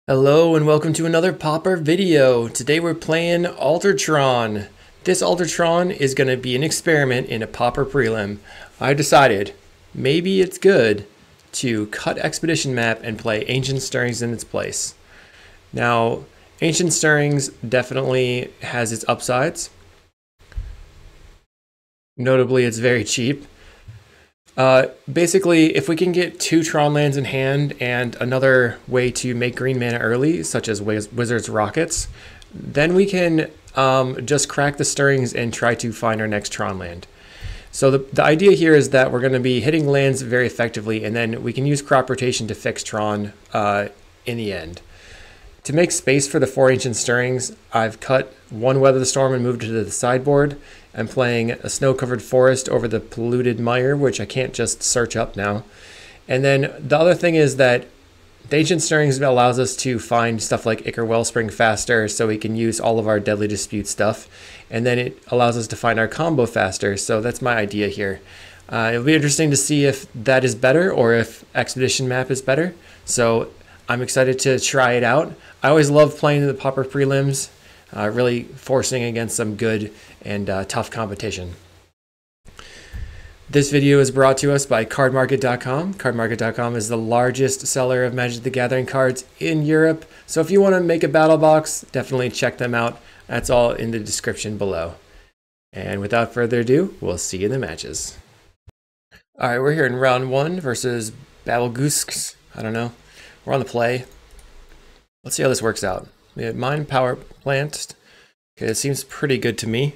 Hello and welcome to another Pauper video. Today we're playing Altar Tron. This Altar Tron is going to be an experiment in a Pauper Prelim. I decided maybe it's good to cut Expedition Map and play Ancient Stirrings in its place. Now, Ancient Stirrings definitely has its upsides. Notably, it's very cheap. Basically, if we can get 2 Tron lands in hand and another way to make green mana early, such as Wizard's Rockets, then we can just crack the Stirrings and try to find our next Tron land. So the idea here is that we're going to be hitting lands very effectively, and then we can use crop rotation to fix Tron in the end. To make space for the 4 Ancient Stirrings, I've cut 1 Weather the Storm and moved it to the sideboard. I'm playing a Snow-Covered Forest over the Polluted Mire, which I can't just search up now. And then the other thing is that the Ancient Stirrings allows us to find stuff like Ichor Wellspring faster, so we can use all of our Deadly Dispute stuff. And then it allows us to find our combo faster, so that's my idea here. It'll be interesting to see if that is better or if Expedition Map is better. So I'm excited to try it out. I always love playing the Pauper Prelims, really forcing against some good and tough competition. This video is brought to us by cardmarket.com. Cardmarket.com is the largest seller of Magic the Gathering cards in Europe. So if you want to make a battle box, definitely check them out. That's all in the description below. And without further ado, we'll see you in the matches. All right, we're here in round 1 versus Battlegoosk. I don't know. We're on the play. Let's see how this works out. We have Mine Power Plant. Okay, it seems pretty good to me.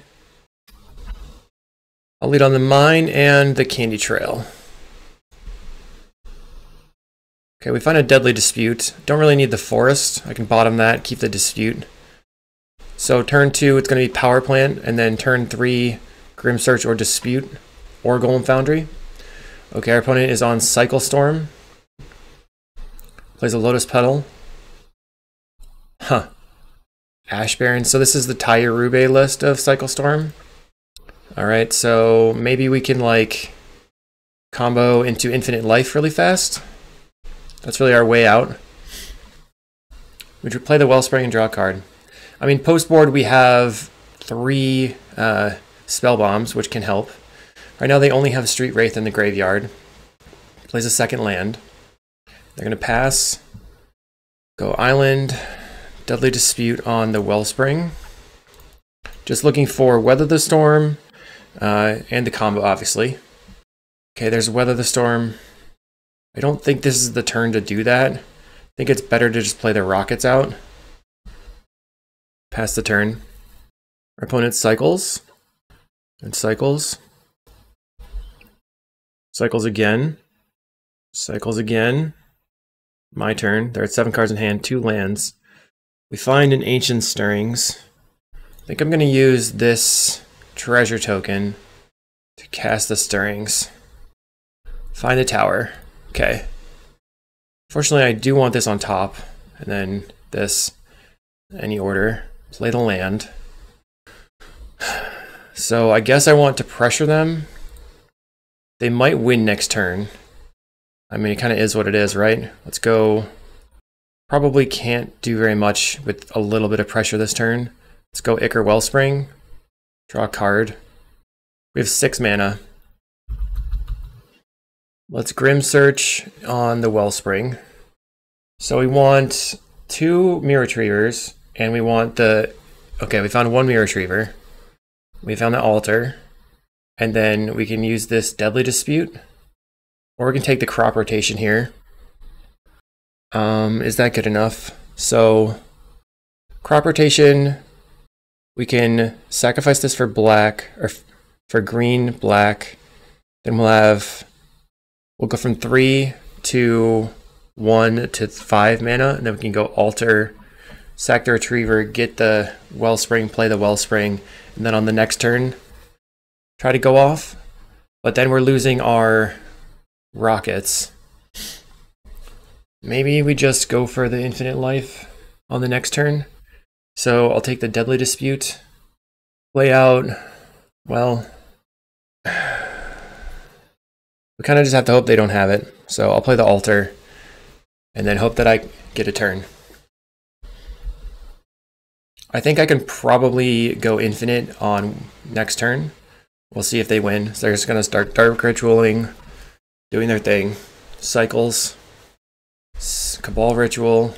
I'll lead on the Mine and the Candy Trail. Okay, we find a Deadly Dispute. Don't really need the Forest. I can bottom that, keep the Dispute. So turn 2, it's going to be Power Plant, and then turn 3, Grim Search or Dispute, or Golem Foundry. Okay, our opponent is on Cycle Storm. Plays a Lotus Petal. Huh. Ash Baron. So this is the Tayarube list of Cycle Storm. Alright, so maybe we can like combo into Infinite Life really fast. That's really our way out. We should play the Wellspring and draw a card. I mean, post board we have 3 Spell Bombs, which can help. Right now they only have Street Wraith in the graveyard. Plays a second land. They're going to pass. Go Island. Deadly Dispute on the Wellspring. Just looking for Weather the Storm and the combo, obviously. Okay, there's Weather the Storm. I don't think this is the turn to do that. I think it's better to just play the Rockets out. Pass the turn. Our opponent cycles. And cycles. Cycles again. Cycles again. My turn. They're at 7 cards in hand, 2 lands. We find an Ancient Stirrings. I think I'm going to use this treasure token to cast the Stirrings. Find the tower. Okay. Fortunately, I do want this on top. And then this, any order. Play the land. So I guess I want to pressure them. They might win next turn. I mean, it kind of is what it is, right? Let's go. Probably can't do very much with a little bit of pressure this turn. Let's go Ichor Wellspring. Draw a card. We have 6 mana. Let's Grim Search on the Wellspring. So we want 2 Mirror Retrievers, and we want the... Okay, we found 1 Mirror Retriever. We found the Altar. And then we can use this Deadly Dispute. Or we can take the crop rotation here. Is that good enough? So, crop rotation, we can sacrifice this for black, or for green, black. Then we'll go from 3 to 1 to 5 mana, and then we can go Altar, sack the Retriever, get the Wellspring, play the Wellspring, and then on the next turn, try to go off. But then we're losing our Rockets. Maybe we just go for the Infinite Life on the next turn. So I'll take the Deadly Dispute. Play out, well, we kind of just have to hope they don't have it. So I'll play the Altar and then hope that I get a turn. I think I can probably go infinite on next turn. We'll see if they win. So they're just going to start Dark Ritualing, doing their thing. Cycles. Cabal Ritual.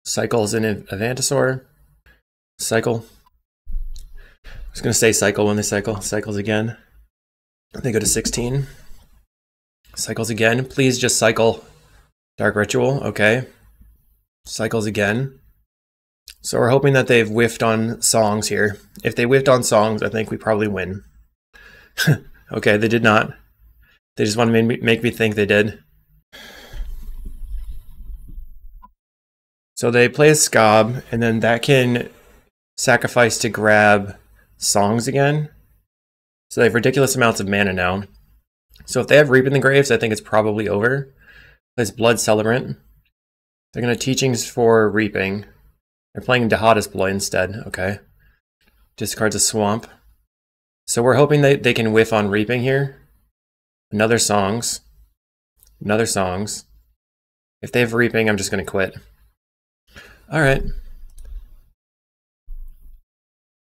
Cycles in Avantasaur. Cycle. I was going to say cycle when they cycle. Cycles again. They go to 16. Cycles again. Please just cycle Dark Ritual. Okay. Cycles again. So we're hoping that they've whiffed on songs here. If they whiffed on songs, I think we probably win. Okay, they did not. They just want to make me think they did. So they play a Scob, and then that can sacrifice to grab songs again. So they have ridiculous amounts of mana now. So if they have Reap in the Graves, I think it's probably over. Plays Blood Celebrant. They're going to Teachings for Reaping. They're playing Dahada's Ploy instead. Okay. Discards a Swamp. So we're hoping they can whiff on Reaping here. Another Songs. Another Songs. If they have Reaping, I'm just going to quit. Alright.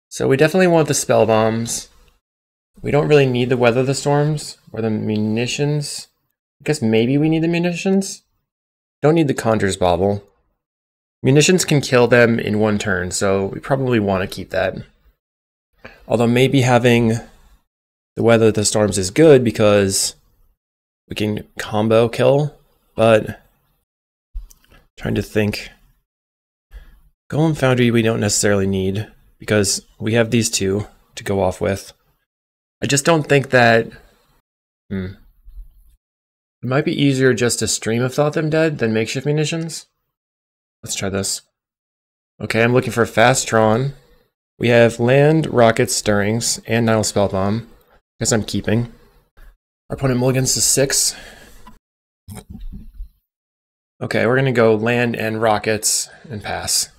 So we definitely want the Spell Bombs. We don't really need the Weather the Storms or the Munitions. I guess maybe we need the Munitions. Don't need the Conjurer's Bauble. Munitions can kill them in one turn, so we probably want to keep that. Although maybe having the Weather the Storms is good because we can combo kill, but trying to think. Golem Foundry we don't necessarily need because we have these two to go off with. I just don't think that... It might be easier just to Stream of Thought them dead than Makeshift Munitions. Let's try this. Okay, I'm looking for Fast Tron. We have Land, Rockets, Stirrings, and Nile Spellbomb. Guess I'm keeping. Our opponent mulligans to 6. Okay, we're gonna go Land and Rockets and pass.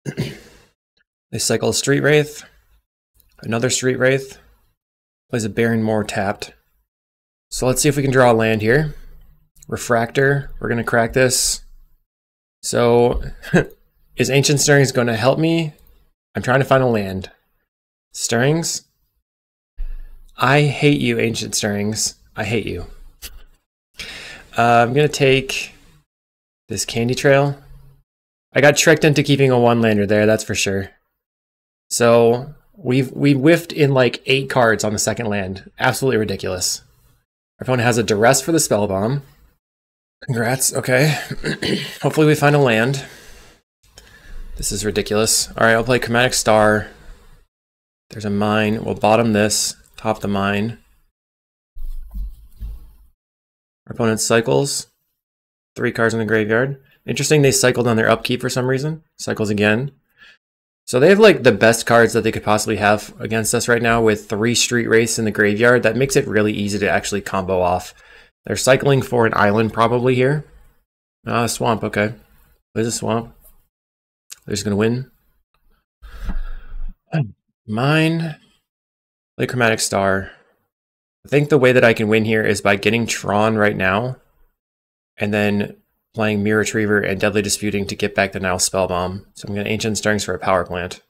They cycle a Street Wraith. Another Street Wraith. Plays a Baron Moor tapped. So let's see if we can draw a land here. Refractor, we're gonna crack this. So, is Ancient Stirrings going to help me? I'm trying to find a land. Stirrings? I hate you, Ancient Stirrings. I hate you. I'm going to take this Candy Trail. I got tricked into keeping a one-lander there, that's for sure. So, we whiffed in like 8 cards on the second land. Absolutely ridiculous. Our opponent has a Duress for the Spell Bomb. Congrats, okay. Hopefully we find a land. This is ridiculous. Alright, I'll play Chromatic Star. There's a mine. We'll bottom this, top the mine. Our opponent cycles. 3 cards in the graveyard. Interesting, they cycled on their upkeep for some reason. Cycles again. So they have like the best cards that they could possibly have against us right now with 3 Street Wraiths in the graveyard. That makes it really easy to actually combo off. They're cycling for an island probably here. Ah, Swamp, okay. There's a Swamp. They're just gonna win. Mine. Play Chromatic Star. I think the way that I can win here is by getting Tron right now. And then playing Mirror Retriever and Deadly Disputing to get back the Nile Spellbomb. So I'm gonna Ancient Stirrings for a power plant.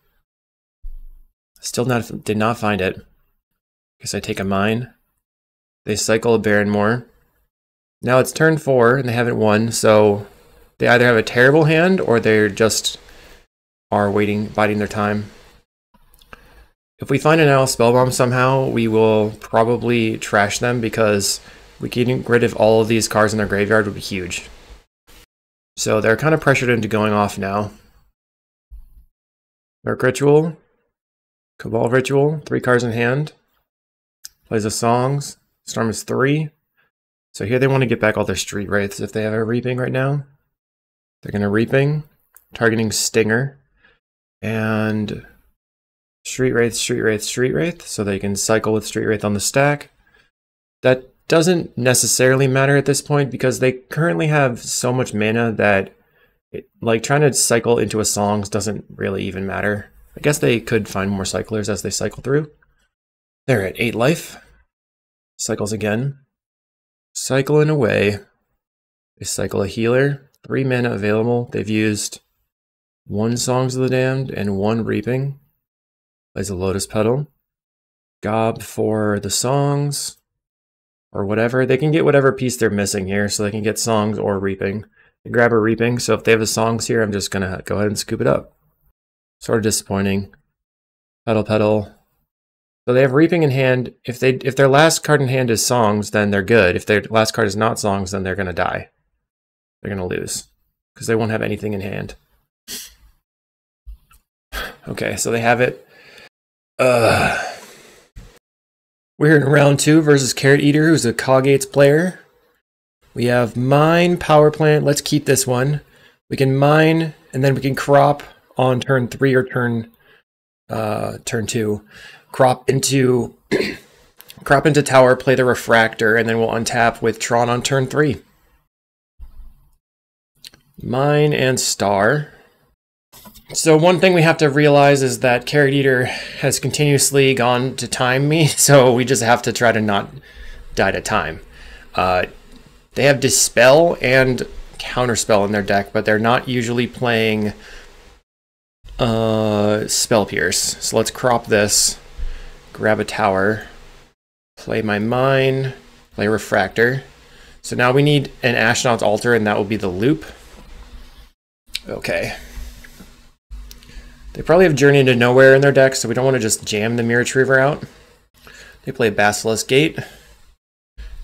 Still did not find it. Guess I take a mine. They cycle a Baron Moor. Now it's turn 4 and they haven't won, so they either have a terrible hand or they're just are waiting, biding their time. If we find an Nile Spellbomb somehow, we will probably trash them because we getting rid of all of these cards in their graveyard would be huge. So they're kind of pressured into going off now. Dark Ritual, Cabal Ritual, 3 cards in hand. Plays a Songs, Storm is 3. So here they want to get back all their Street Wraiths if they have a Reaping right now. They're going to Reaping, targeting Stinger, and Street Wraith, Street Wraith, Street Wraith, so they can cycle with Street Wraith on the stack. That doesn't necessarily matter at this point because they currently have so much mana that like trying to cycle into a Songs doesn't really even matter. I guess they could find more cyclers as they cycle through. They're at 8 life. Cycles again. Cycling away. They cycle a healer. 3 mana available. They've used 1 Songs of the Damned and 1 Reaping. Plays a Lotus Petal. Gob for the songs, or whatever. They can get whatever piece they're missing here, so they can get songs or reaping. They grab a reaping, so if they have the songs here, I'm just gonna go ahead and scoop it up. Sort of disappointing. Petal, petal. So they have reaping in hand. If their last card in hand is songs, then they're good. If their last card is not songs, then they're gonna die. They're gonna lose because they won't have anything in hand. Okay, so they have it. We're in round 2 versus Carrot Eater, who's a CawGates player. We have mine, power plant. Let's keep this one. We can mine, and then we can crop on turn 3 or turn 2. Crop into tower, play the refractor, and then we'll untap with Tron on turn 3. Mine and star. So one thing we have to realize is that Carrot Eater has continuously gone to time me, so we just have to try to not die to time. They have Dispel and Counterspell in their deck, but they're not usually playing Spell Pierce. So let's crop this, grab a tower, play my mine, play Refractor. So now we need an Astronaut's Altar, and that will be the loop. Okay. They probably have Journey into Nowhere in their deck, so we don't want to just jam the Mirror Retriever out. They play Basilisk Gate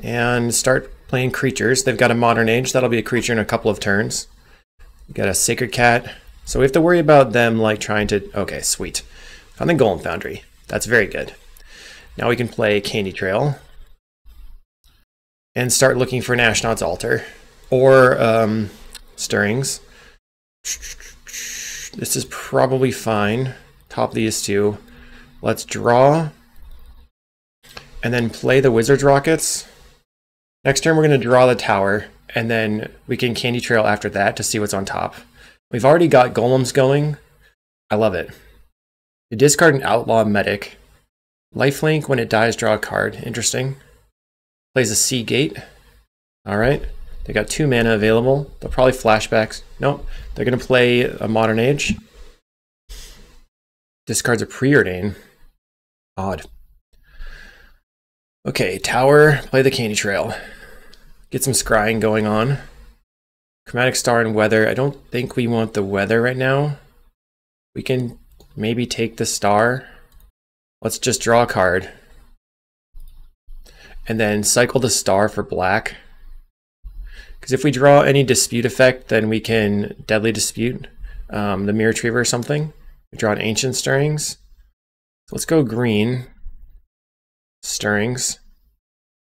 and start playing creatures. They've got a Modern Age. That'll be a creature in a couple of turns. We got a Sacred Cat. So we have to worry about them like trying to... Okay, sweet. Found the Golem Foundry. That's very good. Now we can play Candy Trail and start looking for an Astronaut's Altar or Stirrings. This is probably fine. Top these two. Let's draw. And then play the Wizard's Rockets. Next turn we're going to draw the tower. And then we can Candy Trail after that to see what's on top. We've already got Golems going. I love it. You discard an Outlaw Medic. Lifelink, when it dies, draw a card. Interesting. Plays a Sea Gate. Alright. They got 2 mana available. They'll probably flashbacks. Nope. They're going to play a Modern Age. Discards a Preordain. Odd. Okay, tower. Play the Candy Trail. Get some scrying going on. Chromatic Star and Weather. I don't think we want the Weather right now. We can maybe take the Star. Let's just draw a card. And then cycle the Star for black. Because if we draw any Dispute effect, then we can Deadly Dispute the Mirror Retriever or something. We draw an Ancient Stirrings. So let's go green. Stirrings.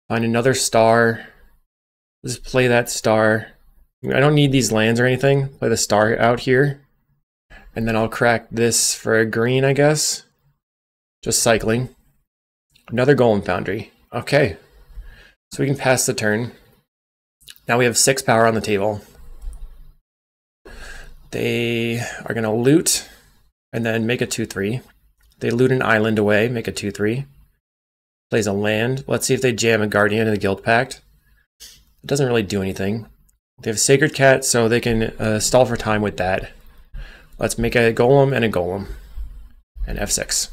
Find another star. Let's play that star. I don't need these lands or anything. Play the star out here. And then I'll crack this for a green, I guess. Just cycling. Another Golem Foundry. Okay. So we can pass the turn. Now we have 6 power on the table. They are going to loot and then make a 2/3. They loot an island away, make a 2/3. Plays a land. Let's see if they jam a Guardian in the Guild Pact. It doesn't really do anything. They have Sacred Cat, so they can stall for time with that. Let's make a Golem and a Golem. And F6.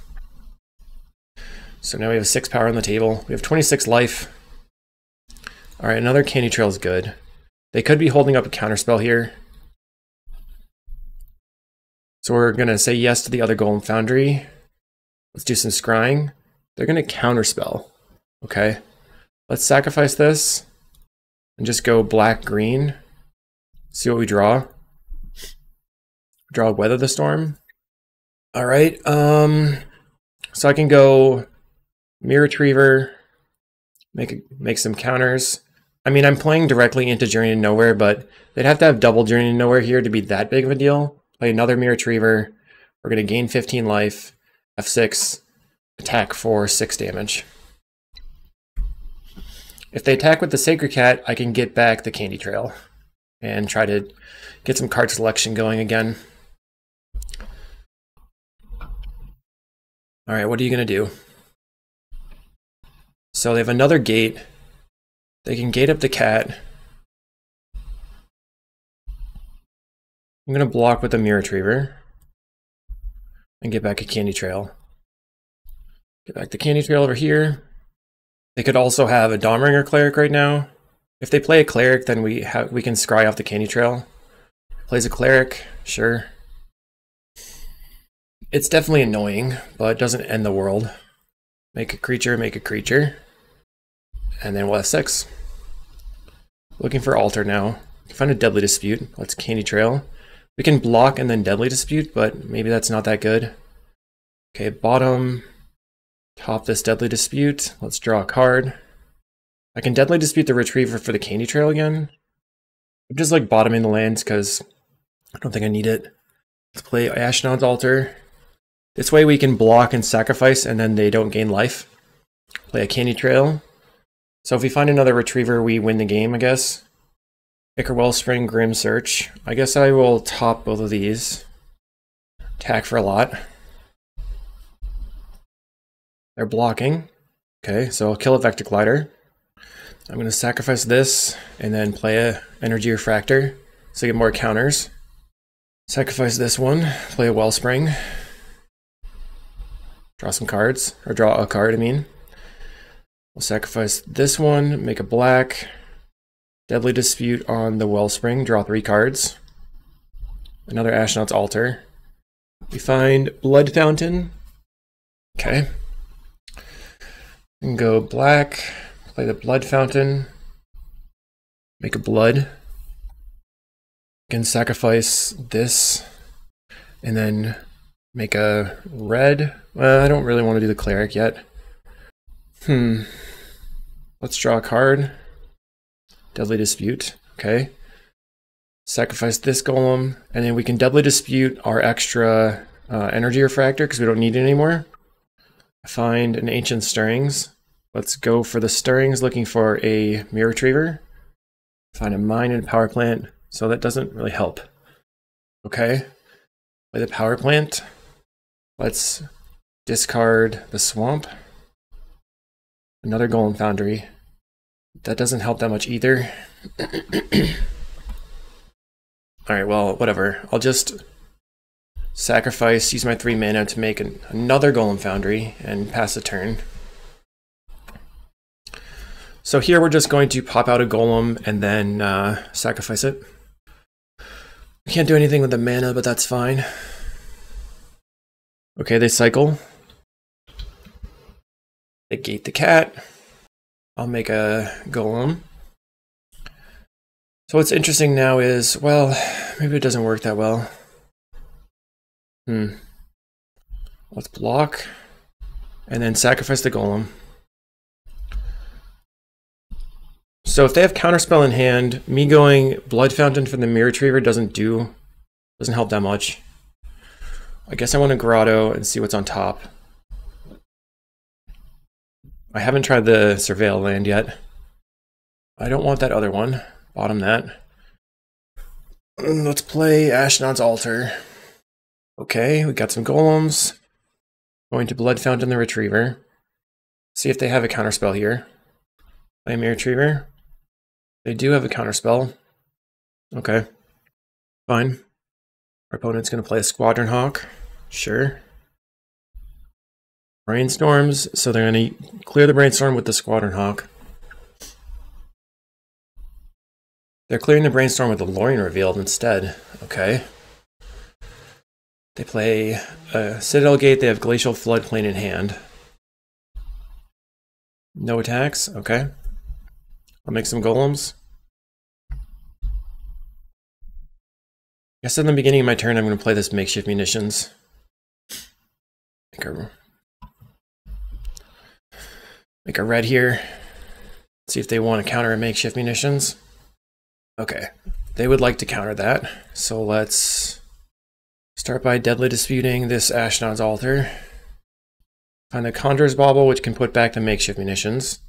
So now we have 6 power on the table. We have 26 life. Alright, another Candy Trail is good. They could be holding up a counterspell here. So we're going to say yes to the other Golem Foundry. Let's do some scrying. They're going to counterspell. Okay. Let's sacrifice this. And just go black-green. See what we draw. Draw Weather the Storm. Alright, so I can go Mirror Retriever. Make some counters. I mean, I'm playing directly into Journey to Nowhere, but they'd have to have double Journey to Nowhere here to be that big of a deal. Play another Mirror Retriever. We're going to gain 15 life. F6. Attack for 6 damage. If they attack with the Sacred Cat, I can get back the Candy Trail. And try to get some card selection going again. Alright, what are you going to do? So they have another gate. They can gate up the cat. I'm going to block with the Mirror Retriever and get back a Candy Trail. Get back the Candy Trail over here. They could also have a Dawnbringer Cleric right now. If they play a Cleric, then we can scry off the Candy Trail. Plays a Cleric, sure. It's definitely annoying, but it doesn't end the world. Make a creature, and then we'll have 6. Looking for Altar now. Find a Deadly Dispute. Let's Candy Trail. We can block and then Deadly Dispute, but maybe that's not that good. Okay, bottom. Top this Deadly Dispute. Let's draw a card. I can Deadly Dispute the Retriever for the Candy Trail again. I'm just like bottoming the lands because I don't think I need it. Let's play Ashnod's Altar. This way we can block and sacrifice and then they don't gain life. Play a Candy Trail. So if we find another Retriever, we win the game, I guess. Ichor Wellspring, Grim Search. I guess I will top both of these. Attack for a lot. They're blocking. Okay, so I'll kill a Vector Glider. I'm going to sacrifice this and then play a Energy Refractor so I get more counters. Sacrifice this one, play a Wellspring. Draw some cards, or draw a card, I mean. We'll sacrifice this one, make a black. Deadly Dispute on the Wellspring, draw 3 cards. Another Ashnod's Altar. We find Blood Fountain. Okay. And go black, play the Blood Fountain. Make a blood. Can sacrifice this. And then make a red. Well, I don't really want to do the Cleric yet. Let's draw a card. Deadly Dispute, okay. Sacrifice this Golem, and then we can Deadly Dispute our extra Energy Refractor because we don't need it anymore. Find an Ancient Stirrings. Let's go for the Stirrings, looking for a Mirror Retriever. Find a Mine and a Power Plant, so that doesn't really help. Okay, play the Power Plant. Let's discard the Swamp. Another Golem Foundry. That doesn't help that much either. Alright, well, whatever. I'll just sacrifice, use my 3 mana to make another Golem Foundry and pass the turn. So here we're just going to pop out a Golem and then sacrifice it. We can't do anything with the mana, but that's fine. Okay, they cycle. They gate the cat. I'll make a Golem. So what's interesting now is, well, maybe it doesn't work that well. Let's block and then sacrifice the Golem. So if they have Counterspell in hand, me going Blood Fountain for the Mirror Retriever doesn't help that much. I guess I want to Grotto and see what's on top. I haven't tried the Surveil land yet. I don't want that other one. Bottom that. Let's play Ashnod's Altar. Okay, we got some Golems. Going to Blood Fountain the Retriever. See if they have a Counterspell here. Play Mirror Retriever. They do have a Counterspell. Okay, fine. Our opponent's going to play a Squadron Hawk. Sure. Brainstorms, so they're going to clear the Brainstorm with the Squadron Hawk. They're clearing the Brainstorm with the Lorien Revealed instead. Okay. They play Citadel Gate, they have Glacial Floodplain in hand. No attacks, okay. I'll make some Golems. I guess in the beginning of my turn I'm going to play this Makeshift Munitions. Make a red here. See if they want to counter a Makeshift Munitions. Okay, they would like to counter that. So let's start by Deadly Disputing this Ashnod's Altar. Find the Conjurer's Bauble, which can put back the Makeshift Munitions.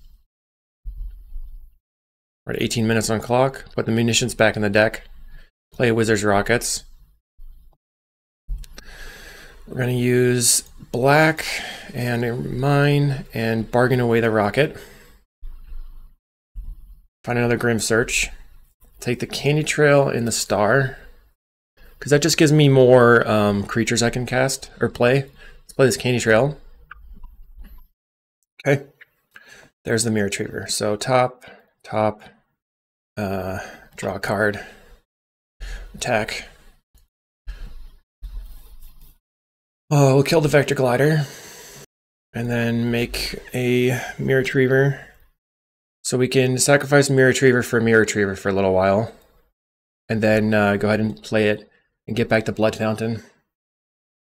We're at 18 minutes on clock. Put the munitions back in the deck. Play Wizard's Rockets. We're going to use black and mine and bargain away the rocket. Find another Grim Search. Take the Candy Trail in the star. because that just gives me more creatures I can cast or play. Let's play this Candy Trail. Okay, there's the Mirror Retriever. So top, draw a card, attack. Oh, we'll kill the Vector Glider, and then make a Mirror Retriever. So we can sacrifice Mirror Retriever for Mirror Retriever for a little while, and then go ahead and play it and get back to Blood Fountain.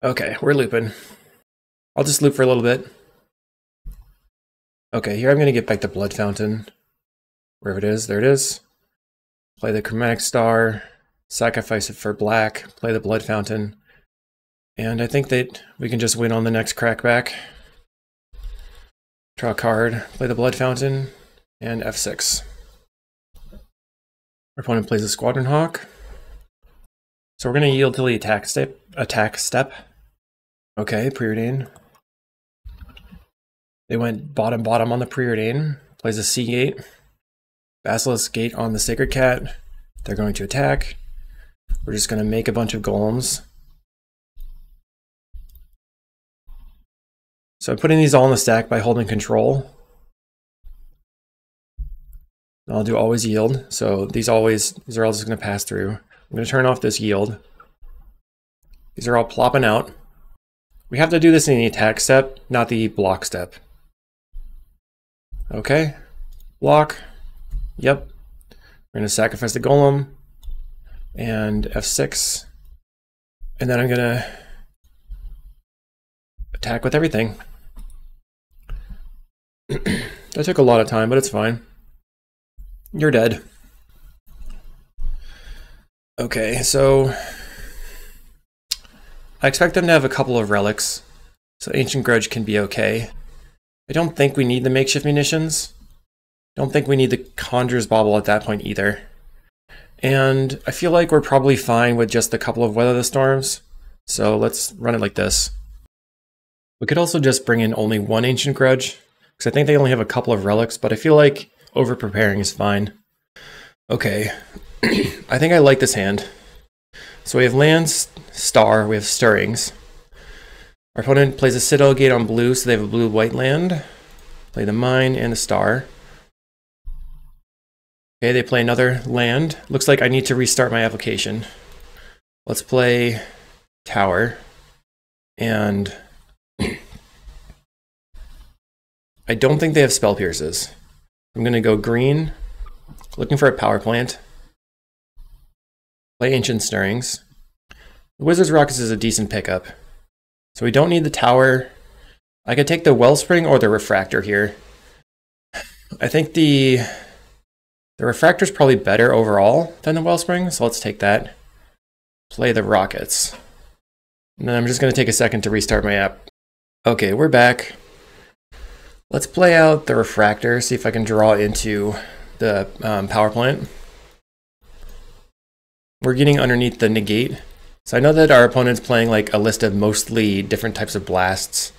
Okay, we're looping. I'll just loop for a little bit. Okay, here I'm going to get back to Blood Fountain. Wherever it is, there it is. Play the Chromatic Star, sacrifice it for black, play the Blood Fountain. And I think that we can just win on the next crackback. Draw a card, play the Blood Fountain, and F6. Our opponent plays a Squadron Hawk. So we're going to yield till the attack step. Okay, Preordain. They went bottom on the Preordain. Plays a CawGate. Basilisk Gate on the Sacred Cat. They're going to attack. We're just going to make a bunch of golems. So I'm putting these all in the stack by holding control. I'll do always yield. So these are all just going to pass through. I'm going to turn off this yield. These are all plopping out. We have to do this in the attack step, not the block step. Okay, block. Yep. We're going to sacrifice the golem and F6. And then I'm going to attack with everything. That took a lot of time, but it's fine. You're dead. Okay, so I expect them to have a couple of relics, so Ancient Grudge can be okay. I don't think we need the makeshift munitions. Don't think we need the Conjurer's Bauble at that point either. And I feel like we're probably fine with just a couple of Weather the Storms, so let's run it like this. We could also just bring in only one Ancient Grudge, because I think they only have a couple of relics, but I feel like over-preparing is fine. Okay, I think I like this hand. So we have lands, star, we have stirrings. Our opponent plays a Citadel Gate on blue, so they have a blue-white land. Play the mine and the star. Okay, they play another land. Looks like I need to restart my application. Let's play tower. And I don't think they have Spell Pierces. I'm going to go green, looking for a power plant. Play Ancient Stirrings. The Wizard's Rockets is a decent pickup. So we don't need the tower. I could take the Wellspring or the Refractor here. I think the Refractor is probably better overall than the Wellspring, so let's take that. Play the Rockets. And then I'm just going to take a second to restart my app. Okay, we're back. Let's play out the Refractor, see if I can draw into the power plant. We're getting underneath the negate. So I know that our opponent's playing like a list of mostly different types of blasts.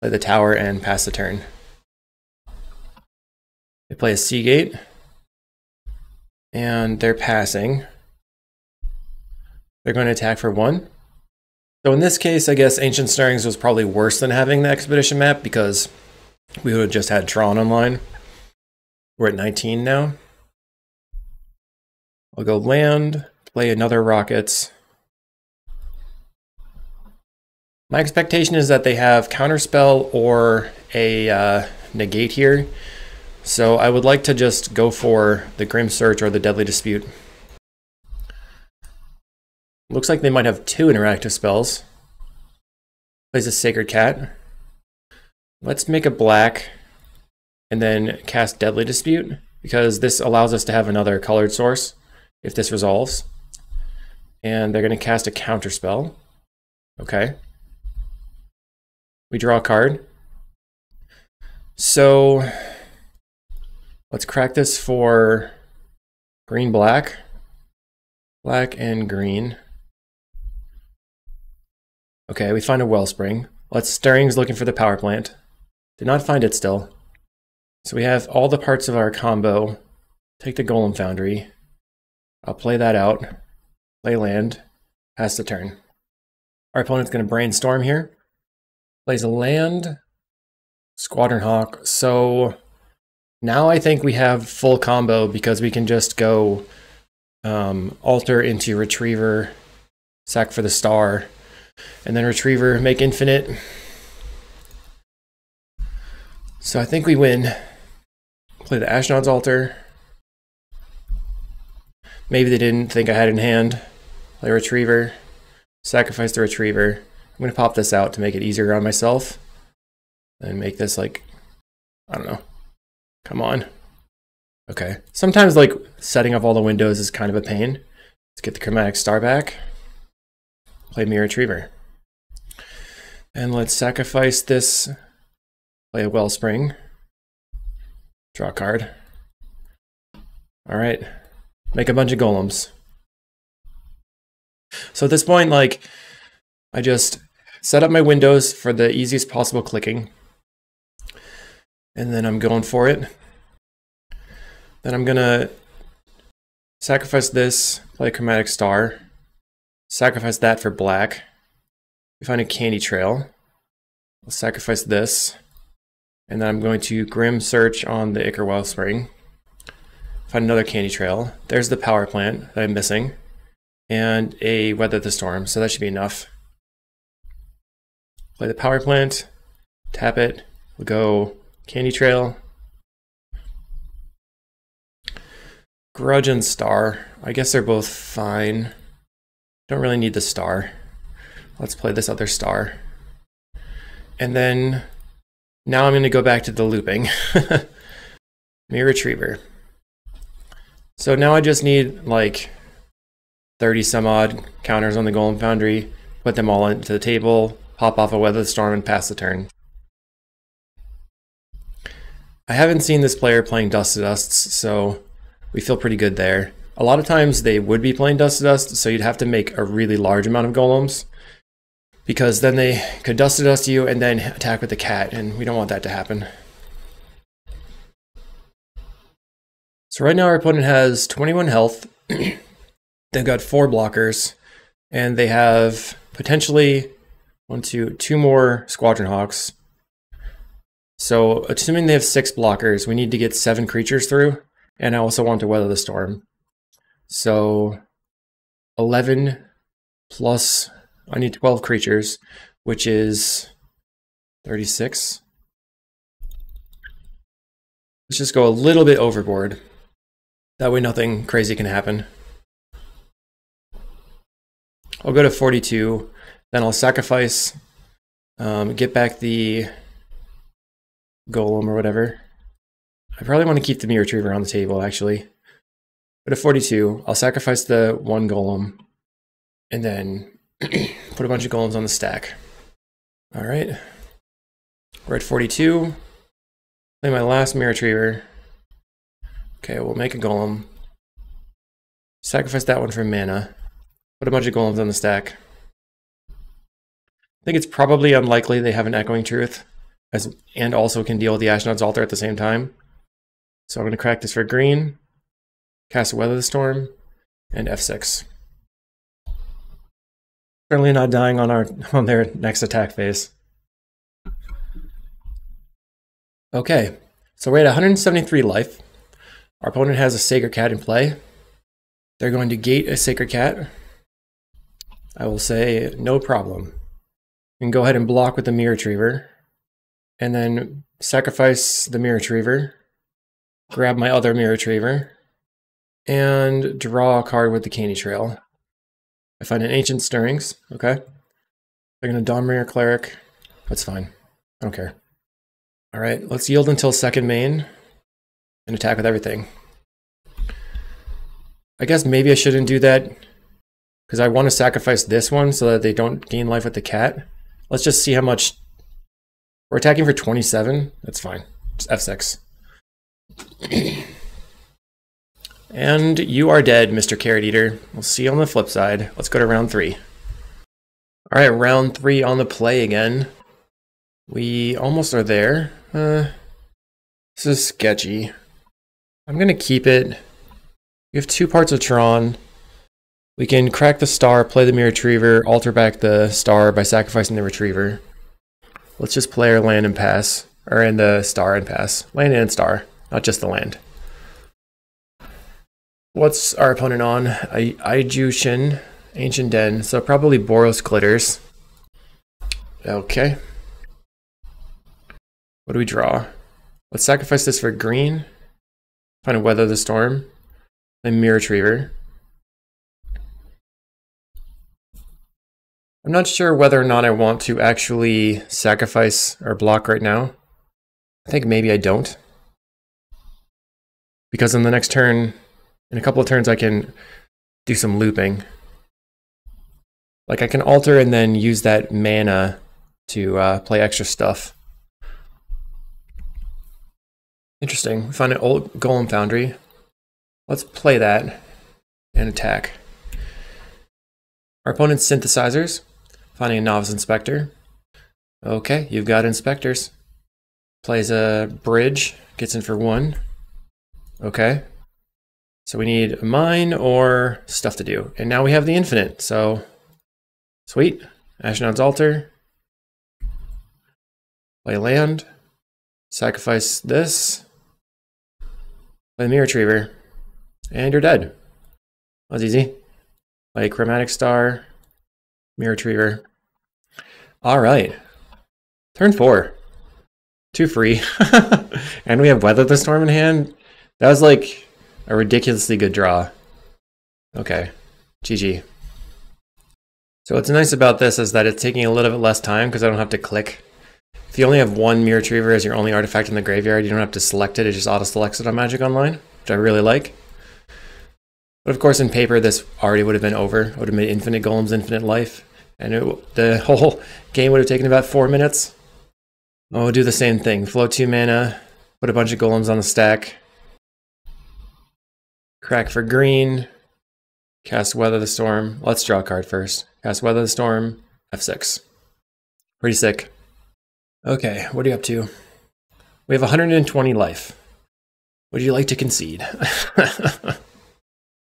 Play the tower and pass the turn. They play a CawGate. And they're passing. They're going to attack for 1. So in this case, I guess Ancient Stirrings was probably worse than having the Expedition map because we would have just had Tron online. We're at 19 now. I'll go land, play another Rockets. My expectation is that they have Counterspell or a negate here. So I would like to just go for the Grim Search or the Deadly Dispute. Looks like they might have 2 interactive spells. Plays a Sacred Cat. Let's make a black and then cast Deadly Dispute because this allows us to have another colored source if this resolves. And they're going to cast a Counterspell. Okay. We draw a card. So let's crack this for green, black. Black and green. Okay, we find a Wellspring. Let's Stirrings looking for the power plant. Did not find it still. So we have all the parts of our combo. Take the Golem Foundry. I'll play that out. Play land. pass the turn. Our opponent's going to brainstorm here. Plays a land, Squadron Hawk. So now I think we have full combo because we can just go Altar into Retriever, sack for the star, and then Retriever, make infinite. So I think we win. Play the Ashnod's Altar. Maybe they didn't think I had it in hand. Play Retriever, sacrifice the Retriever. I'm going to pop this out to make it easier on myself. And make this like, I don't know. Come on. Okay. Sometimes like setting up all the windows is kind of a pain. Let's get the Chromatic Star back. Play Mirror Retriever. And let's sacrifice this. Play a Wellspring. Draw a card. All right. Make a bunch of golems. So at this point, like, I just set up my windows for the easiest possible clicking. And then I'm going for it. Then I'm gonna sacrifice this, play a Chromatic Star. Sacrifice that for black. We find a Candy Trail. I'll sacrifice this. And then I'm going to Grim Search on the Ichor Wellspring. Find another Candy Trail. There's the power plant that I'm missing. And a Weather the Storm, so that should be enough. Play the power plant, tap it, we'll go Candy Trail. Grudge and Star, I guess they're both fine. Don't really need the star. Let's play this other star. And then, now I'm going to go back to the looping. Mirror Retriever. So now I just need like 30 some odd counters on the Golem Foundry, put them all into the table, pop off a Weather the Storm, and pass the turn. I haven't seen this player playing Dust to Dusts, so we feel pretty good there. A lot of times they would be playing Dust to Dust, so you'd have to make a really large amount of golems, because then they could Dust to Dust you and then attack with the cat, and we don't want that to happen. So right now our opponent has 21 health. They've got 4 blockers, and they have potentially 2 more Squadron Hawks. So assuming they have 6 blockers, we need to get 7 creatures through, and I also want to Weather the Storm. So 11 plus, I need 12 creatures, which is 36. Let's just go a little bit overboard. That way nothing crazy can happen. I'll go to 42, then I'll sacrifice, get back the golem or whatever. I probably want to keep the Mirror Retriever on the table, actually. Go to 42, I'll sacrifice the 1 golem, and then put a bunch of golems on the stack. All right, we're at 42. Play my last Mirror Retriever. Okay, we'll make a golem. Sacrifice that one for mana. Put a bunch of golems on the stack. I think it's probably unlikely they have an Echoing Truth, and also can deal with the Ashnod's Altar at the same time. So I'm going to crack this for green, cast a Weather the Storm, and F6. Certainly not dying on their next attack phase. Okay, so we're at 173 life. Our opponent has a Sacred Cat in play. They're going to gate a Sacred Cat. I will say, no problem. You can go ahead and block with the Mirror Retriever, and then sacrifice the Mirror Retriever, grab my other Mirror Retriever, and draw a card with the Candy Trail. I find an Ancient Stirrings, okay. They're going to Dawnbringer Cleric. That's fine. I don't care. All right, let's yield until second main and attack with everything. I guess maybe I shouldn't do that because I want to sacrifice this one so that they don't gain life with the cat. Let's just see how much. We're attacking for 27. That's fine. Just F6. And you are dead, Mr. Carrot Eater. We'll see you on the flip side. Let's go to round 3. All right, round 3 on the play again. We almost are there. This is sketchy. I'm going to keep it. We have 2 parts of Tron. We can crack the star, play the Mirror Retriever, alter back the star by sacrificing the Retriever. Let's just play our land and pass, or in the star and pass. Land and star, not just the land. What's our opponent on? Ijushin, Ancient Den, so probably Boros Glitters. Okay. What do we draw? Let's sacrifice this for green. Find a Weather the Storm. Then Mirror Retriever. I'm not sure whether or not I want to actually sacrifice or block right now. I think maybe I don't. Because in the next turn, in a couple of turns, I can do some looping. Like I can alter and then use that mana to play extra stuff. Interesting. We found an old Golem Foundry. Let's play that and attack. Our opponent's Synthesizers. Finding a Novice Inspector. Okay, you've got Inspectors. Plays a Bridge. Gets in for 1. Okay. So we need a mine or stuff to do. And now we have the infinite, so sweet. Ashnod's Altar. Play land. Sacrifice this. Play the Mirror Retriever. And you're dead. That was easy. Play Chromatic Star. Mirror Retriever. Alright. Turn 4. 2 free. And we have Weather the Storm in hand. That was like a ridiculously good draw. Okay. GG. So what's nice about this is that it's taking a little bit less time because I don't have to click. If you only have one Mirror Retriever as your only artifact in the graveyard, you don't have to select it. It just auto-selects it on Magic Online, which I really like. But of course in paper this already would have been over. It would have made infinite golems infinite life. And the whole game would have taken about 4 minutes. Oh, we'll do the same thing. Flow 2 mana, put a bunch of golems on the stack. Crack for green. Cast Weather the Storm. Let's draw a card first. Cast Weather the Storm. F6. Pretty sick. Okay, what are you up to? We have 120 life. Would you like to concede?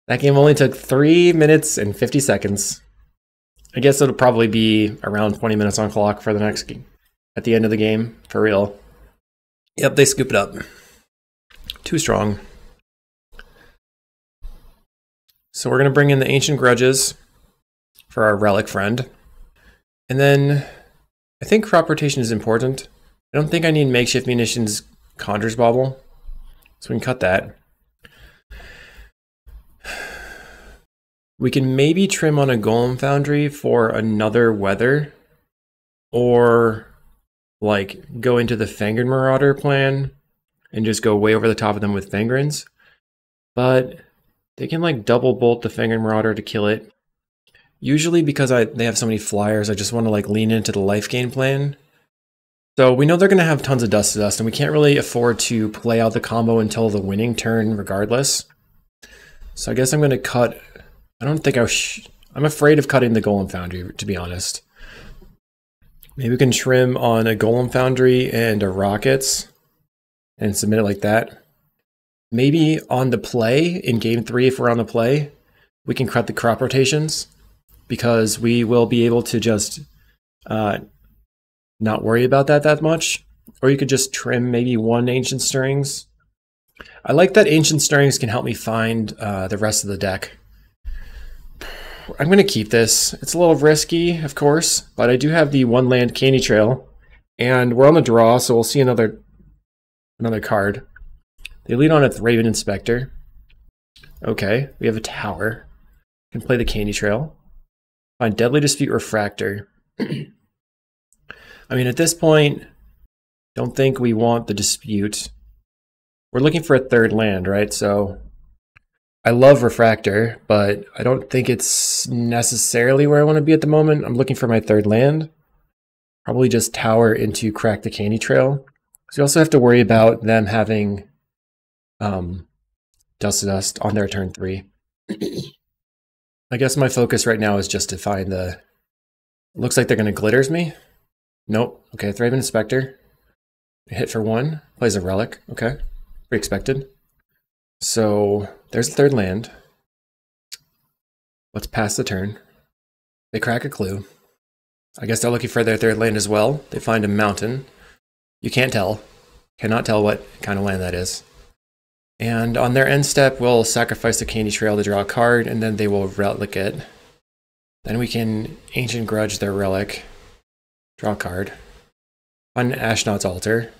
That game only took 3 minutes and 50 seconds. I guess it'll probably be around 20 minutes on clock for the next game. At the end of the game, for real. Yep, they scoop it up. Too strong. So we're going to bring in the Ancient Grudges for our Relic friend. And then I think crop rotation is important. I don't think I need Makeshift Munitions Conjurer's Bauble. So we can cut that. We can maybe trim on a Golem Foundry for another Weather, or like go into the Fangren Marauder plan and just go way over the top of them with Fangrens. But they can like double bolt the Fangren Marauder to kill it. Usually because they have so many flyers, I just want to like lean into the life gain plan. So we know they're going to have tons of Dust to Dust, and we can't really afford to play out the combo until the winning turn regardless. So I guess I'm going to cut. I don't think I'm afraid of cutting the Golem Foundry, to be honest. Maybe we can trim on a Golem Foundry and a Rockets and submit it like that. Maybe on the play, in game 3, if we're on the play, we can cut the crop rotations because we will be able to just not worry about that much. Or you could just trim maybe 1 Ancient Stirrings. I like that Ancient Stirrings can help me find the rest of the deck. I'm going to keep this. It's a little risky, of course, but I do have the 1 land Candy Trail, and we're on the draw, so we'll see another card. They lead on with Raven Inspector. Okay, we have a tower. Can play the Candy Trail. Find Deadly Dispute Refractor. I mean, at this point, don't think we want the dispute. We're looking for a 3rd land, right? So I love Refractor, but I don't think it's necessarily where I want to be at the moment. I'm looking for my 3rd land. Probably just tower into crack the Candy Trail. So you also have to worry about them having Dust to Dust on their turn 3. I guess my focus right now is just to find the... Looks like they're going to Glitters me. Nope. Okay, Raven Inspector. Hit for 1. Plays a Relic. Okay. Pretty expected. So there's the 3rd land. Let's pass the turn. They crack a clue. I guess they're looking for their third land as well. They find a mountain. You can't tell. Cannot tell what kind of land that is. And on their end step, we'll sacrifice the Candy Trail to draw a card, and then they will relic it. Then we can Ancient Grudge their relic. Draw a card. On Ashnod's Altar.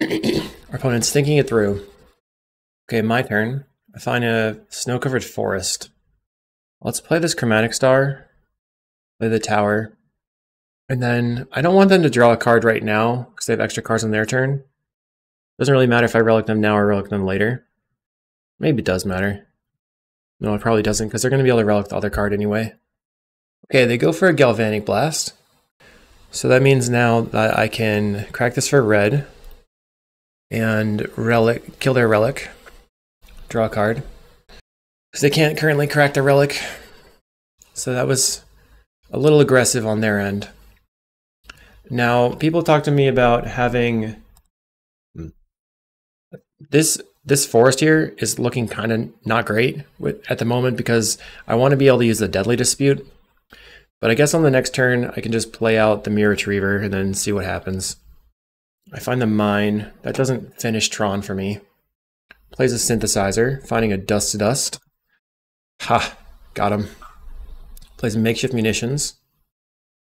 Our opponent's thinking it through. Okay, my turn. I find a snow-covered forest. Let's play this Chromatic Star. Play the tower. And then I don't want them to draw a card right now because they have extra cards on their turn. Doesn't really matter if I relic them now or relic them later. Maybe it does matter. No, it probably doesn't because they're going to be able to relic the other card anyway. Okay, they go for a Galvanic Blast. So that means now that I can crack this for red and relic, kill their relic. Draw a card. Because they can't currently crack the relic. So that was a little aggressive on their end. Now, people talk to me about having this forest here is looking kind of not great at the moment because I want to be able to use the Deadly Dispute. But I guess on the next turn, I can just play out the Mirror Retriever and then see what happens. I find the Mine. That doesn't finish Tron for me. Plays a Synthesizer, finding a Dust to Dust. Ha! Got him. Plays Makeshift Munitions.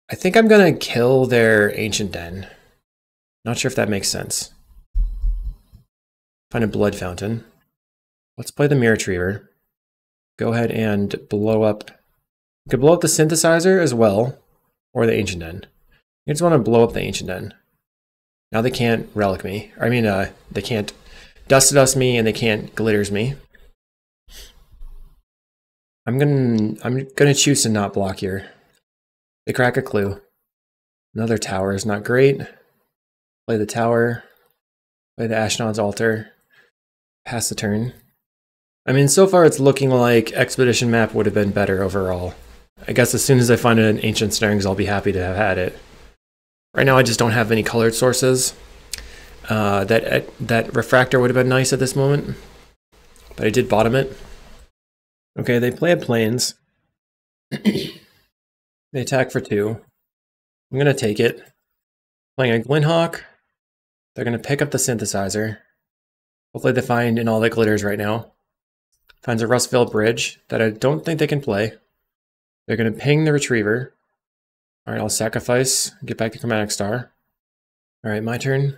I think I'm going to kill their Ancient Den. Not sure if that makes sense. Find a Blood Fountain. Let's play the Mirror Retriever. Go ahead and blow up. You could blow up the Synthesizer as well, or the Ancient Den. You just want to blow up the Ancient Den. Now they can't relic me. I mean, they can't Dust to Dust me, and they can't Glitters me. I'm gonna choose to not block here. They crack a clue. Another tower is not great. Play the tower. Play the Ashnod's Altar. Pass the turn. I mean, so far it's looking like Expedition Map would have been better overall. I guess as soon as I find an Ancient Stirrings, I'll be happy to have had it. Right now I just don't have any colored sources. That Refractor would have been nice at this moment, but I did bottom it. Okay, they play a Plains. They attack for 2. I'm going to take it. Playing a Glinhawk. They're going to pick up the Synthesizer. Hopefully they find in all the glitters right now. Finds a Rustville Bridge that I don't think they can play. They're going to ping the Retriever. Alright, I'll sacrifice. Get back to Chromatic Star. Alright, my turn.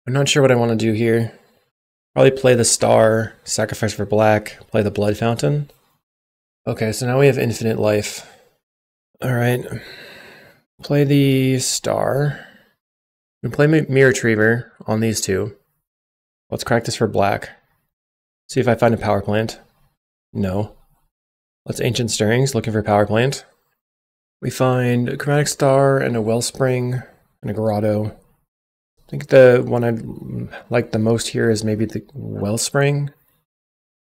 I'm not sure what I want to do here. Probably play the Star, sacrifice for black, play the Blood Fountain. Okay, so now we have infinite life. Alright. Play the Star. And play Mirror Retriever on these two. Let's crack this for black. See if I find a power plant. No. Let's Ancient Stirrings, looking for power plant. We find a Chromatic Star and a Wellspring and a Grotto. I think the one I like the most here is maybe the Wellspring.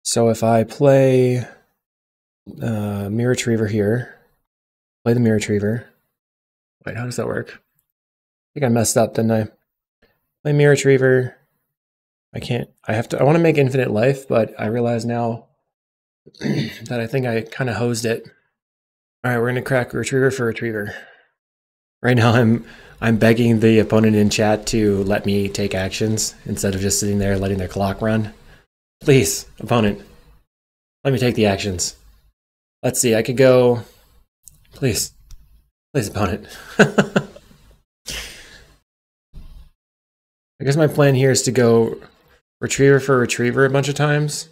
So if I play Mirror Retriever here, play the Mirror Retriever. Wait, how does that work? I think I messed up, didn't I? Play Mirror Retriever. I want to make infinite life, but I realize now that I think I kind of hosed it. All right, we're going to crack Retriever for Retriever. Right now I'm begging the opponent in chat to let me take actions instead of just sitting there letting their clock run. Please, opponent, let me take the actions. Let's see, I could go... Please, opponent. I guess my plan here is to go Retriever for Retriever a bunch of times,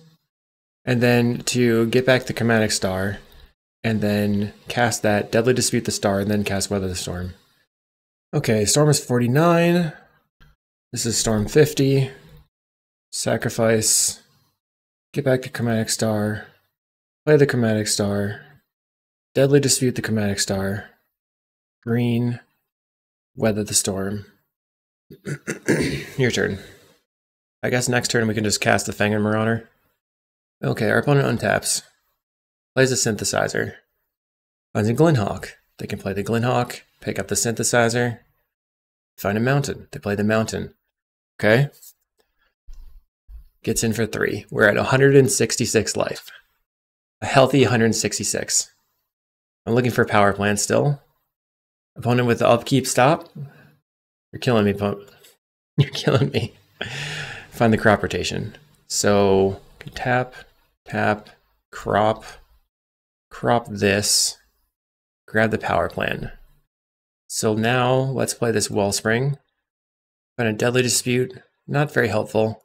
and then to get back the Chromatic Star, and then cast that, Deadly Dispute the Star, and then cast Weather the Storm. Okay, Storm is 49. This is Storm 50. Sacrifice. Get back the Chromatic Star. Play the Chromatic Star. Deadly Dispute the Chromatic Star. Green. Weather the Storm. Your turn. I guess next turn we can just cast the Fanged Marauder. Okay, our opponent untaps. Plays a Synthesizer. Finds a Glinhawk. They can play the Glinhawk, pick up the Synthesizer, find a Mountain. They play the Mountain. Okay. Gets in for 3. We're at 166 life. A healthy 166. I'm looking for power plant still. Opponent with the upkeep stop. You're killing me, opponent. You're killing me. Find the crop rotation. So tap, tap, crop this, grab the power plant. So now let's play this Wellspring. Find a Deadly Dispute, not very helpful.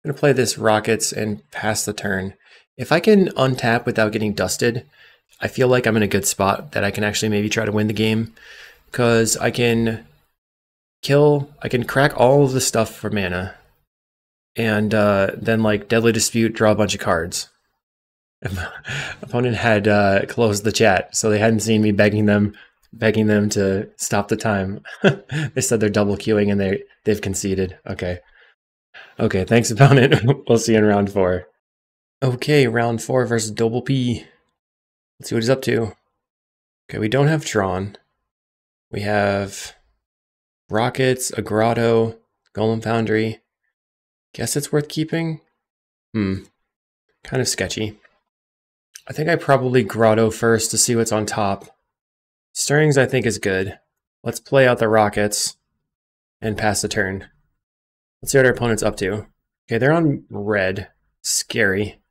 I'm gonna play this Rockets and pass the turn. If I can untap without getting dusted, I feel like I'm in a good spot that I can actually maybe try to win the game, because I can crack all of the stuff for mana, and then like Deadly Dispute, draw a bunch of cards. Opponent had closed the chat, so they hadn't seen me begging them to stop the time. They said they're double queuing and they've conceded. Okay, thanks opponent. We'll see you in round 4. Okay, round 4 versus Double P. Let's see what he's up to. Okay, we don't have Tron. We have Rockets, a Grotto, Golem Foundry. Guess it's worth keeping? Kind of sketchy. I think I probably Grotto first to see what's on top. Stirrings I think is good. Let's play out the Rockets and pass the turn. Let's see what our opponent's up to. Okay, they're on red. Scary.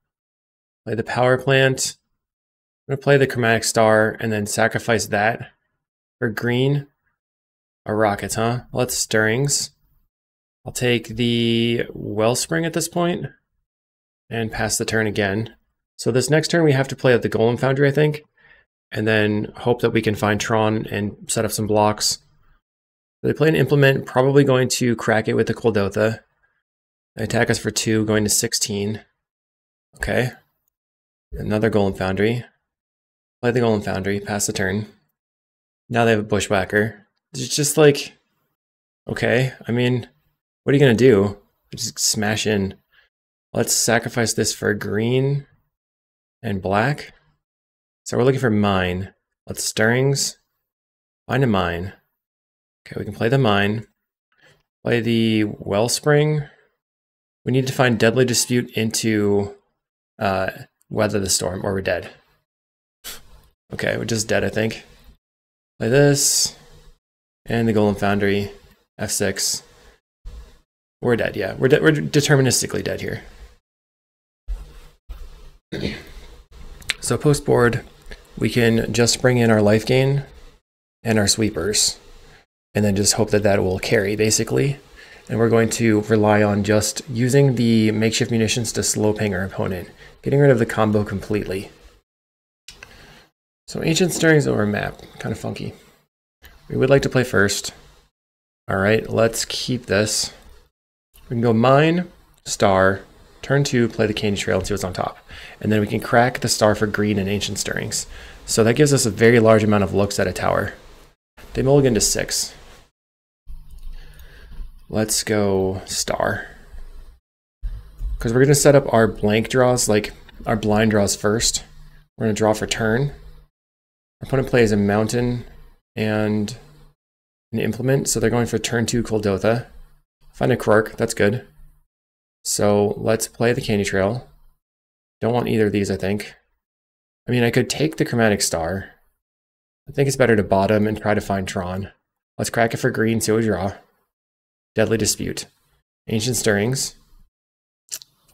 Play the power plant. I'm going to play the Chromatic Star and then sacrifice that for green. A Rockets, huh? Let's Stirrings. I'll take the Wellspring at this point and pass the turn again. So this next turn we have to play at the Golem Foundry, I think, and then hope that we can find Tron and set up some blocks. They play an Implement, probably going to crack it with the Kuldotha. They attack us for 2, going to 16. Okay. Another Golem Foundry. Play the Golem Foundry, pass the turn. Now they have a Bushwhacker. It's just like, okay, I mean, what are you going to do? Just smash in. Let's sacrifice this for green and black. So we're looking for mine. Let's Stirrings. Find a mine. Okay, we can play the mine. Play the Wellspring. We need to find Deadly Dispute into Weather the Storm, or we're dead. Okay, we're just dead, I think. Play this. And the Golem Foundry. F6. We're dead, yeah. We're deterministically dead here. So post board, we can just bring in our life gain and our sweepers, and then just hope that that will carry, basically. And we're going to rely on just using the makeshift munitions to slow ping our opponent, getting rid of the combo completely. So Ancient Stirrings over map, kind of funky. We would like to play first. All right, let's keep this. We can go mine, star, turn 2, play the Candy Trail and see what's on top. And then we can crack the star for green and Ancient Stirrings. So that gives us a very large amount of looks at a tower. They mulligan to 6. Let's go star. Because we're going to set up our blank draws, like our blind draws first. We're going to draw for turn. Our opponent plays a mountain and an implement, so they're going for turn 2 Kuldotha. Find a Quark, that's good. So let's play the Candy Trail. Don't want either of these, I think. I mean, I could take the Chromatic Star. I think it's better to bottom and try to find Tron. Let's crack it for green, see what we draw. Deadly Dispute. Ancient Stirrings.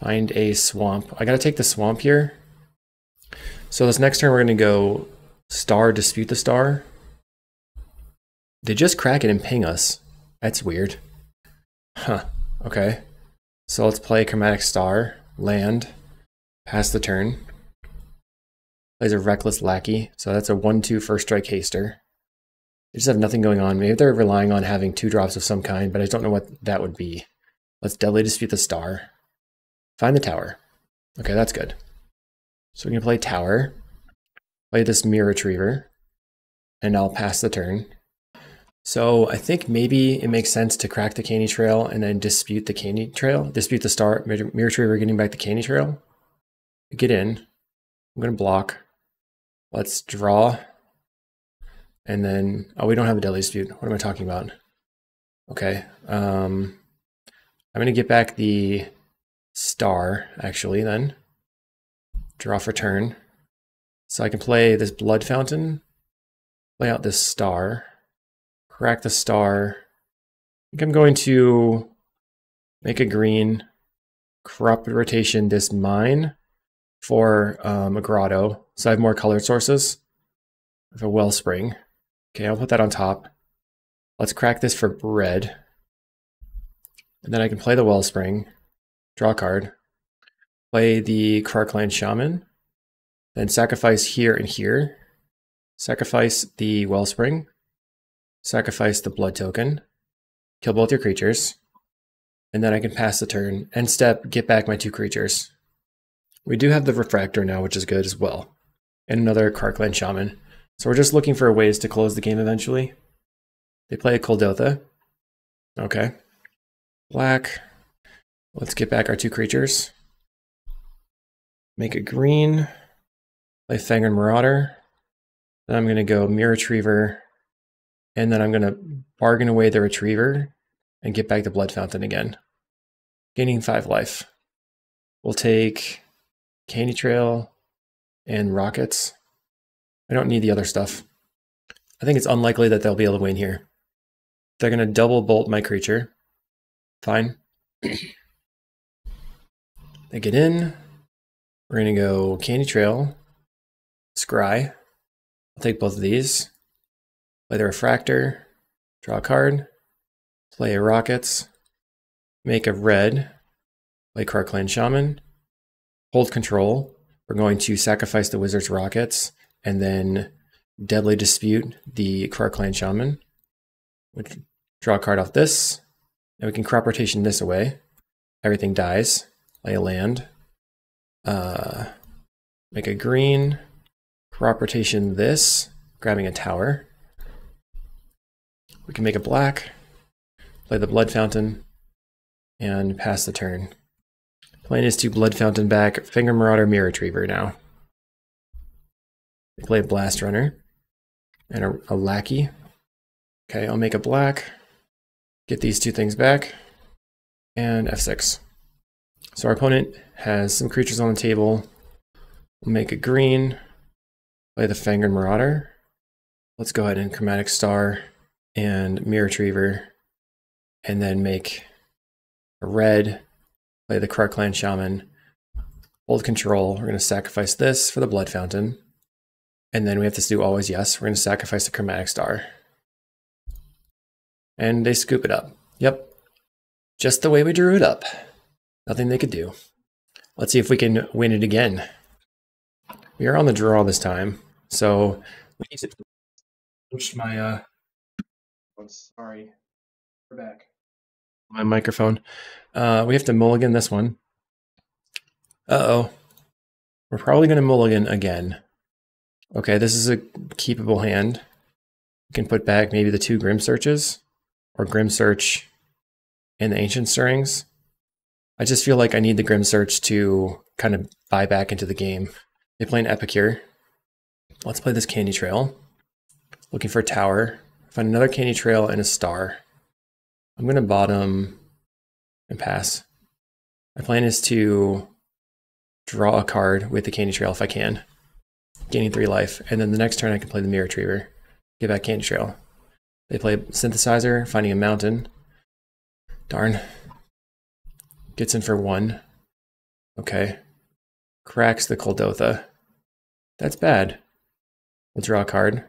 Find a Swamp. I gotta take the Swamp here. So this next turn we're gonna go Star, Dispute the Star. They just crack it and ping us. That's weird. Huh, okay. So let's play Chromatic Star, land, pass the turn. Plays a Reckless Lackey, so that's a 1/2 first strike haster. They just have nothing going on. Maybe they're relying on having 2 drops of some kind, but I don't know what that would be. Let's Deadly Dispute the Star. Find the tower. Okay, that's good. So we can play tower, play this Mirror Retriever, and I'll pass the turn. So I think maybe it makes sense to crack the Candy Trail and then dispute the Candy Trail, dispute the star, Mirror Retriever getting back the Candy Trail. Get in. I'm going to block. Let's draw. And then, oh, we don't have a Deadly Dispute. What am I talking about? Okay. I'm going to get back the star, actually, then. Draw for turn. So I can play this Blood Fountain, play out this star, crack the star. I think I'm going to make a green, crop rotation this mine for a grotto. So I have more colored sources. I have a wellspring. Okay, I'll put that on top. Let's crack this for red. And then I can play the wellspring, draw a card, play the Krarkland Shaman, then sacrifice here and here, sacrifice the wellspring, sacrifice the blood token, kill both your creatures, and then I can pass the turn, end step, get back my 2 creatures. We do have the Refractor now, which is good as well, and another Krarkland Shaman. So we're just looking for ways to close the game eventually. They play a Kuldotha. Okay. Black. Let's get back our 2 creatures. Make it green. Play Fangren Marauder. Then I'm going to go Mirror Retriever. And then I'm going to bargain away the Retriever and get back the Blood Fountain again. Gaining 5 life. We'll take Candy Trail and Rockets. I don't need the other stuff. I think it's unlikely that they'll be able to win here. They're going to double bolt my creature. Fine. They get in. We're going to go Candy Trail, Scry. I'll take both of these. Play the Refractor, draw a card, play a Rockets, make a red, play Krarkland Shaman, hold control. We're going to sacrifice the Wizard's Rockets and then Deadly Dispute the Krarkland Shaman. Which, draw a card off this. And we can crop rotation this away. Everything dies. Play a land. Make a green. Crop rotation this. Grabbing a tower. We can make a black. Play the Blood Fountain. And pass the turn. Playing is to Blood Fountain back. Fangren Marauder, Mirror Retriever now. We play a Blast Runner. And a Lackey. Okay, I'll make a black. Get these 2 things back. And F6. So our opponent has some creatures on the table. We'll make a green. Play the Fangren Marauder. Let's go ahead and Chromatic Star and Mirror Retriever. And then make a red. Play the Krarkland Shaman. Hold control. We're going to sacrifice this for the Blood Fountain. And then we have to do always yes. We're going to sacrifice the Chromatic Star. And they scoop it up. Yep. Just the way we drew it up. Nothing they could do. Let's see if we can win it again. We are on the draw this time. So we need to push my sorry. We're back. My microphone. We have to mulligan this one. Uh-oh. We're probably going to mulligan again. Okay, this is a keepable hand. We can put back maybe the 2 Grim Searches. Or Grim Search and the Ancient Stirrings. I just feel like I need the Grim Search to kind of buy back into the game. They play an Epicure. Let's play this Candy Trail. Looking for a tower. Find another Candy Trail and a star. I'm going to bottom and pass. My plan is to draw a card with the Candy Trail if I can. Gaining 3 life. And then the next turn I can play the Mirror Retriever. Get back Candy Trail. They play Synthesizer, finding a mountain. Darn. Gets in for 1. Okay. Cracks the Kuldotha. That's bad. We'll draw a card.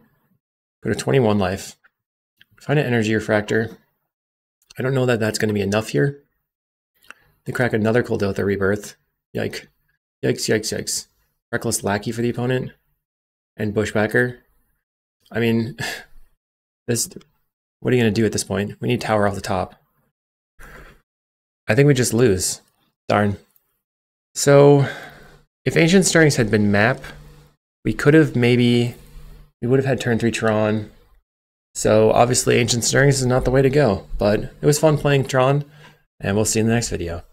Go to 21 life. Find an Energy Refractor. I don't know that that's going to be enough here. They crack another Kuldotha Rebirth. Yike. Yikes, yikes, yikes. Reckless Lackey for the opponent. And Bushwhacker. I mean, what are you going to do at this point? We need tower off the top. I think we just lose. Darn. So, if Ancient Stirrings had been map, we would have had turn 3 Tron. So, obviously Ancient Stirrings is not the way to go. But it was fun playing Tron, and we'll see you in the next video.